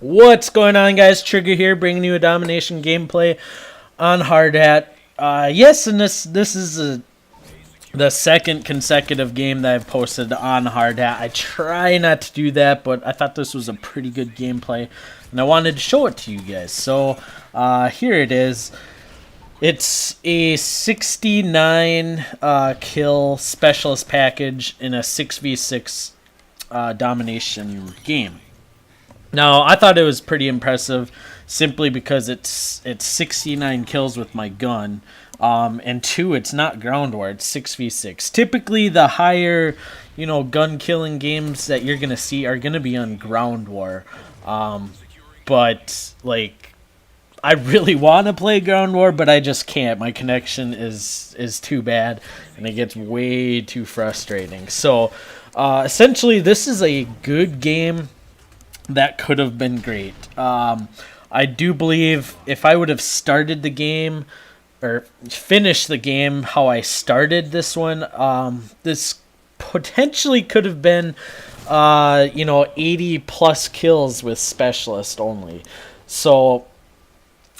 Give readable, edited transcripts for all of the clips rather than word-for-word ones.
What's going on, guys? Trigger here, bringing you a domination gameplay on hard hat. Yes, and this is the second consecutive game that I've posted on hard hat. I try not to do that, but I thought this was a pretty good gameplay, and I wanted to show it to you guys. So here it is. It's a 69 kill specialist package in a 6v6 domination game. Now, I thought it was pretty impressive simply because it's 69 kills with my gun. And two, it's not ground war, it's 6v6. Typically, the higher, gun killing games that you're going to see are going to be on ground war. But, I really want to play ground war, but I just can't. My connection is too bad, and it gets way too frustrating. So, essentially, this is a good game that could have been great. I do believe if I would have started the game or finished the game how I started this one, this potentially could have been 80 plus kills with specialist only. So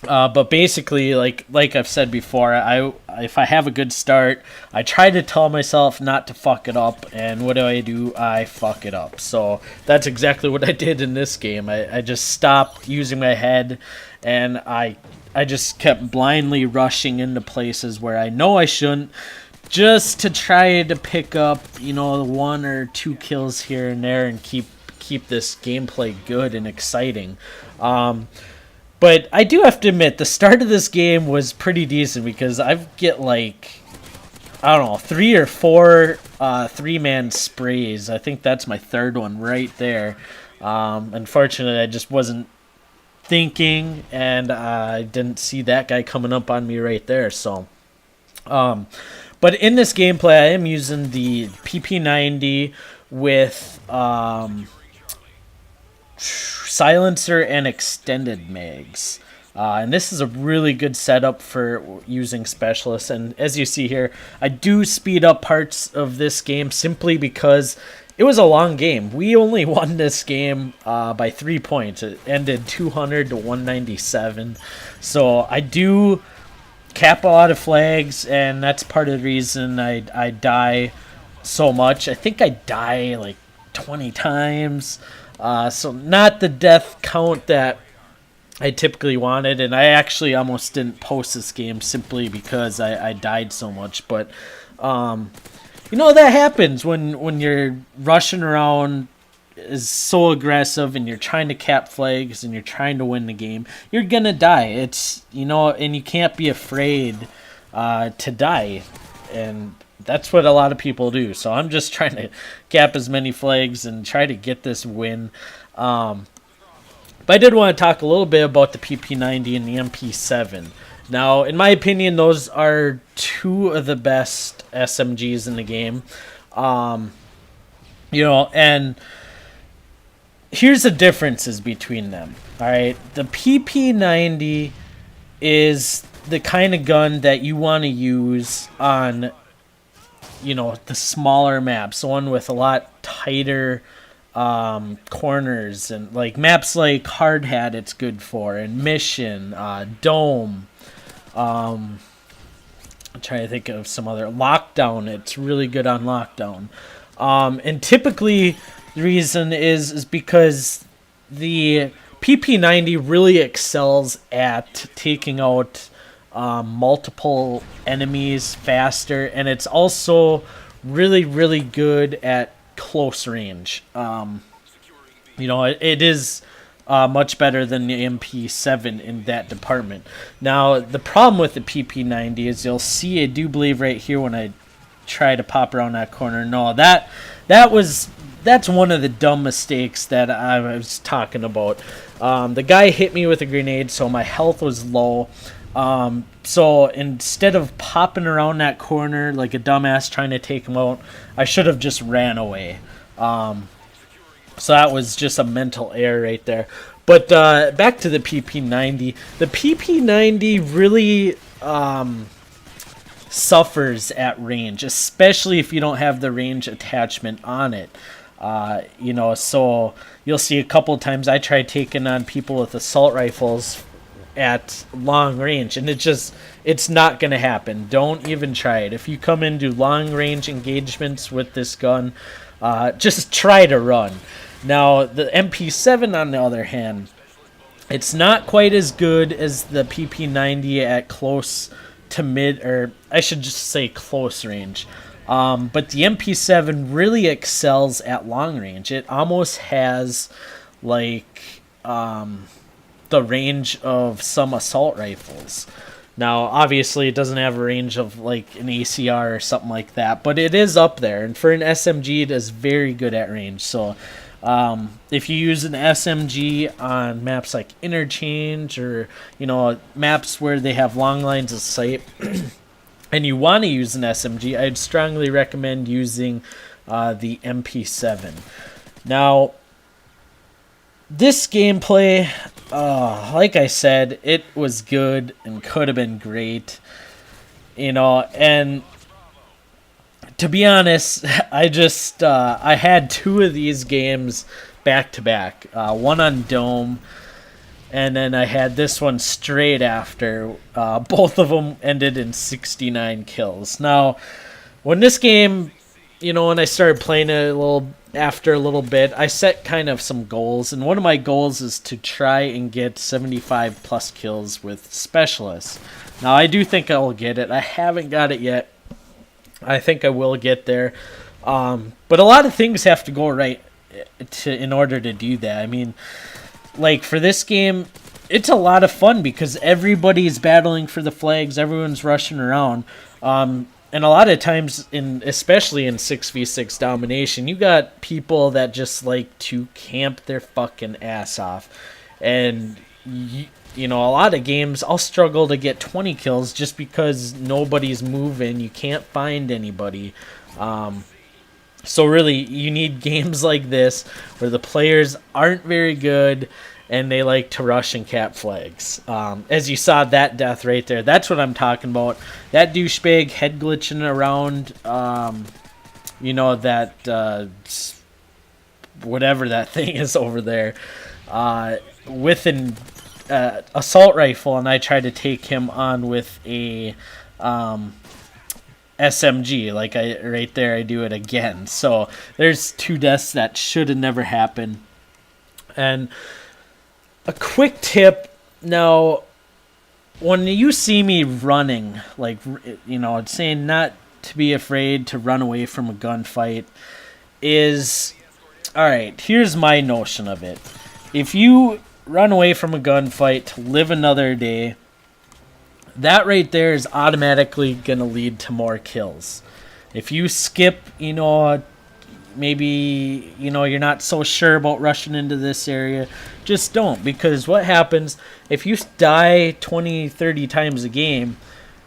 but basically, like I've said before, if I have a good start, I try to tell myself not to fuck it up, and what do? I fuck it up. So that's exactly what I did in this game. I just stopped using my head, and I just kept blindly rushing into places where I know I shouldn't, just to try to pick up, one or two kills here and there and keep this gameplay good and exciting. But I do have to admit, the start of this game was pretty decent because I get 3 or 4 three-man sprays. I think that's my third one right there. Unfortunately, I just wasn't thinking, and I didn't see that guy coming up on me right there. So, but in this gameplay, I am using the PP90 with silencer and extended mags, and this is a really good setup for using specialists. And as you see here, I do speed up parts of this game simply because it was a long game. We only won this game by 3 points. It ended 200 to 197, so I do cap a lot of flags, and that's part of the reason I die so much. I think I die 20 times. So not the death count that I typically wanted, and I actually almost didn't post this game simply because I died so much. But that happens when you're rushing around, is so aggressive, and you're trying to cap flags and you're trying to win the game. You're gonna die. It's and you can't be afraid to die, and that's what a lot of people do. So I'm just trying to cap as many flags and try to get this win. But I did want to talk a little bit about the PP90 and the MP7. Now, in my opinion, those are two of the best SMGs in the game. And here's the differences between them. All right, the PP90 is the kind of gun that you want to use on the smaller maps, the one with a lot tighter corners, and maps like Hard Hat it's good for, and Mission, Dome, I'm trying to think of some other, Lockdown, it's really good on Lockdown. And typically the reason is because the PP90 really excels at taking out multiple enemies faster, and it's also really, really good at close range. It is much better than the MP7 in that department. Now, the problem with the PP90 is you'll see, I do believe right here when I try to pop around that corner. No, that's one of the dumb mistakes that I was talking about. The guy hit me with a grenade, so my health was low. So instead of popping around that corner like a dumbass trying to take him out, I should have just ran away. So that was just a mental error right there. But back to the PP90. The PP90 really suffers at range, especially if you don't have the range attachment on it. So you'll see a couple of times I try taking on people with assault rifles at long range, and it's not going to happen. Don't even try it. If you come into long range engagements with this gun, just try to run. Now, the MP7, on the other hand, it's not quite as good as the PP90 at close to mid, or I should just say close range. But the MP7 really excels at long range. It almost has like the range of some assault rifles. Now, obviously, it doesn't have a range of like an ACR or something like that, but it is up there. And for an SMG, it is very good at range. So if you use an SMG on maps like Interchange, or maps where they have long lines of sight, and you want to use an SMG, I'd strongly recommend using the MP7. Now, this gameplay, like I said, it was good and could have been great, and to be honest, I had two of these games back to back, one on Dome, and then I had this one straight after. Both of them ended in 69 kills. Now, when this game, when I started playing it after a little bit, I set kind of some goals, and one of my goals is to try and get 75 plus kills with Specialists. Now, I do think I will get it. I haven't got it yet. I think I will get there. But a lot of things have to go right in order to do that. I mean, like for this game, it's a lot of fun because everybody's battling for the flags. Everyone's rushing around. And a lot of times, especially in 6v6 domination, you got people that just like to camp their fucking ass off. And a lot of games, I'll struggle to get 20 kills just because nobody's moving. You can't find anybody. So really, you need games like this where the players aren't very good and they like to rush and cap flags. As you saw that death right there, that's what I'm talking about. That douchebag head glitching around, that whatever that thing is over there, with an assault rifle, and I try to take him on with a SMG. Like right there, I do it again. So there's two deaths that should have never happened. And a quick tip now, when you see me running, like, saying not to be afraid to run away from a gunfight is, alright, here's my notion of it. If you run away from a gunfight to live another day, that right there is automatically going to lead to more kills. If you skip, maybe, you're not so sure about rushing into this area, just don't. Because what happens, if you die 20, 30 times a game,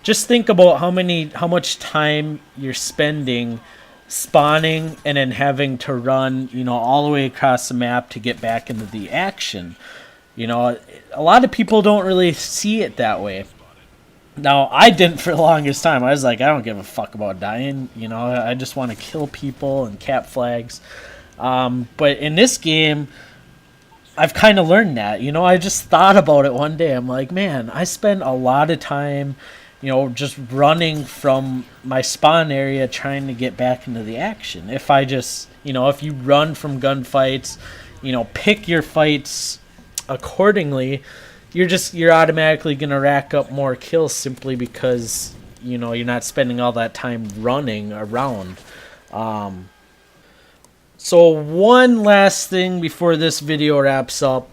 just think about how much time you're spending spawning and then having to run, all the way across the map to get back into the action. A lot of people don't really see it that way. Now, I didn't for the longest time. I was like, I don't give a fuck about dying. I just want to kill people and cap flags. But in this game, I've kind of learned that. I just thought about it one day. I'm like, man, I spend a lot of time, just running from my spawn area trying to get back into the action. If I just, if you run from gunfights, pick your fights accordingly, you're automatically going to rack up more kills simply because, you're not spending all that time running around. So one last thing before this video wraps up.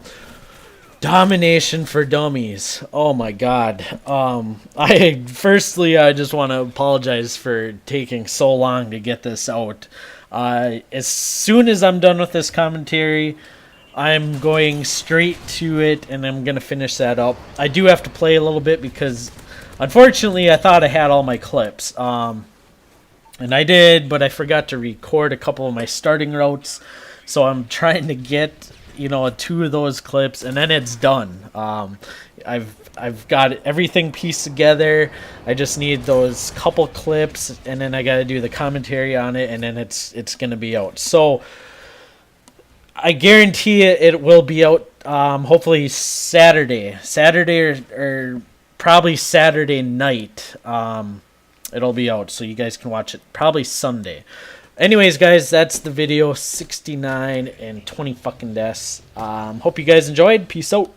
Domination for Dummies. Oh my god. I just want to apologize for taking so long to get this out. As soon as I'm done with this commentary, I'm going straight to it, and I'm going to finish that up. I do have to play a little bit because, unfortunately, I thought I had all my clips. And I did, but I forgot to record a couple of my starting routes. So I'm trying to get, 2 of those clips, and then it's done. I've got everything pieced together. I just need those couple clips, and then I got to do the commentary on it, and then it's going to be out. So I guarantee it will be out. Hopefully Saturday, or probably Saturday night. It'll be out, so you guys can watch it probably Sunday. Anyways, guys, that's the video. 69 and 20 fucking deaths. Hope you guys enjoyed. Peace out.